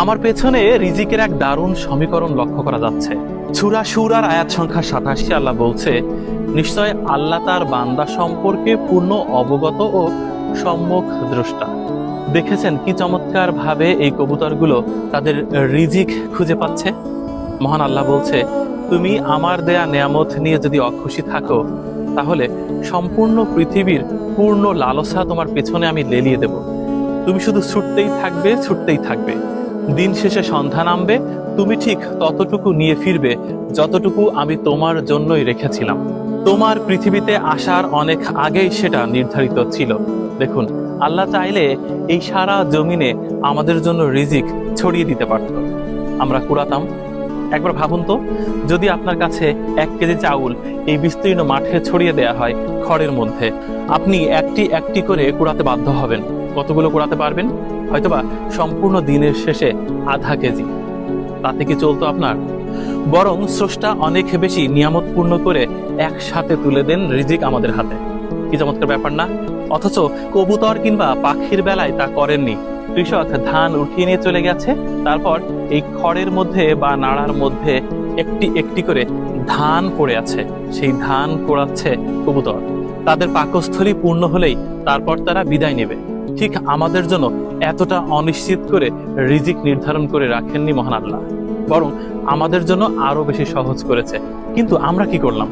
আমার পেছনে রিজিকের এক দারুণ সমীকরণ লক্ষ্য করা যাচ্ছে। সূরা শুরার আয়াত সংখ্যা 87 আল্লাহ বলছে, নিশ্চয় আল্লাহ তার বান্দা সম্পর্কে পূর্ণ অবগত ও সম্মুখ দ্রষ্টা। দেখেছেন কি চমৎকার ভাবে এই কবুতরগুলো তাদের রিজিক খুঁজে পাচ্ছে। মহান আল্লাহ বলছে, তুমি আমার দেয়া নেয়ামত নিয়ে যদি অখুশি থাকো, তাহলে সম্পূর্ণ পৃথিবীর পূর্ণ লালসা তোমার পেছনে আমি লেলিয়ে দেব। তুমি শুধু ছুটতেই থাকবে, ছুটতেই থাকবে। দিন শেষে সন্ধ্যা নামবে, তুমি ঠিক ততটুকু নিয়ে ফিরবে যতটুকু আমি তোমার জন্যই রেখেছিলাম। তোমার পৃথিবীতে আসার অনেক আগেই সেটা নির্ধারিত ছিল। দেখুন, আল্লাহ চাইলে এই সারা জমিনে আমাদের জন্য রিজিক ছড়িয়ে দিতে পারত, আমরা কুড়াতাম। একবার ভাবুন তো, যদি আপনার কাছে 1 কেজি চাউল এই বিস্তীর্ণ মাঠে ছড়িয়ে দেয়া হয় খড়ের মধ্যে, আপনি একটি একটি করে কুড়াতে বাধ্য হবেন। কতগুলো কুড়াতে পারবেন? হয়তোবা সম্পূর্ণ দিনের শেষে আধা কেজি। তাতে কি চলতো আপনার? বরং স্রষ্টা অনেক বেশি নিয়ামত পূর্ণ করে একসাথে তুলে দেন রিজিক আমাদের হাতে। কি চমৎকার ব্যাপার না? অথচ কবুতর কিংবা পাখির বেলায় তা করেননি। কৃষক ধান উঠিয়ে নিয়ে চলে গেছে, তারপর এই খড়ের মধ্যে বা নাড়ার মধ্যে একটি একটি করে ধান পড়ে আছে, সেই ধান পোড়াচ্ছে কবুতর। তাদের পাকস্থলী পূর্ণ হলেই তারপর তারা বিদায় নেবে। ঠিক আমাদের জন্য এতটা অনিশ্চিত করে রিজিক নির্ধারণ করে রাখেননি মহান আল্লাহ, বরং আমাদের জন্য আরো বেশি সহজ করেছে। কিন্তু আমরা কি করলাম?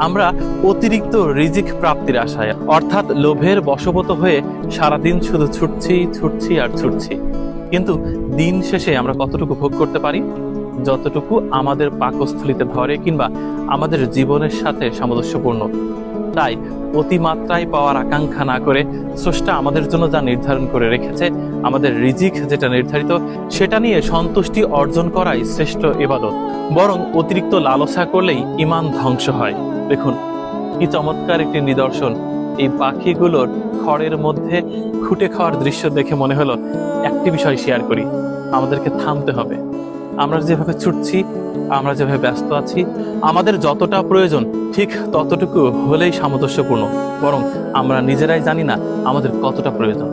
আমরা অতিরিক্ত রিজিক প্রাপ্তির আশায়, অর্থাৎ লোভের বশবর্তী হয়ে সারাদিন শুধু ছুটছি আর ছুটছি। কিন্তু দিন শেষে আমরা কতটুকু ভোগ করতে পারি? যতটুকু আমাদের পাকস্থলীতে ধরে কিংবা আমাদের জীবনের সাথে সামঞ্জস্যপূর্ণ। তাই অতিমাত্রায় পাওয়ার আকাঙ্ক্ষা না করে স্রষ্টা আমাদের জন্য যা নির্ধারণ করে রেখেছে, আমাদের রিজিক যেটা নির্ধারিত, সেটা নিয়ে সন্তুষ্টি অর্জন করাই শ্রেষ্ঠ ইবাদত। বরং অতিরিক্ত লালসা করলেই ঈমান ধ্বংস হয়। দেখুন কি চমৎকার একটি নিদর্শন। এই পাখিগুলোর খড়ের মধ্যে খুঁটে খাওয়ার দৃশ্য দেখে মনে হলো একটি বিষয় শেয়ার করি, আমাদেরকে থামতে হবে। আমরা যেভাবে ছুটছি, আমরা যেভাবে ব্যস্ত আছি, আমাদের যতটা প্রয়োজন ঠিক ততটুকু হলেই সামঞ্জস্যপূর্ণ, বরং আমরা নিজেরাই জানি না আমাদের কতটা প্রয়োজন।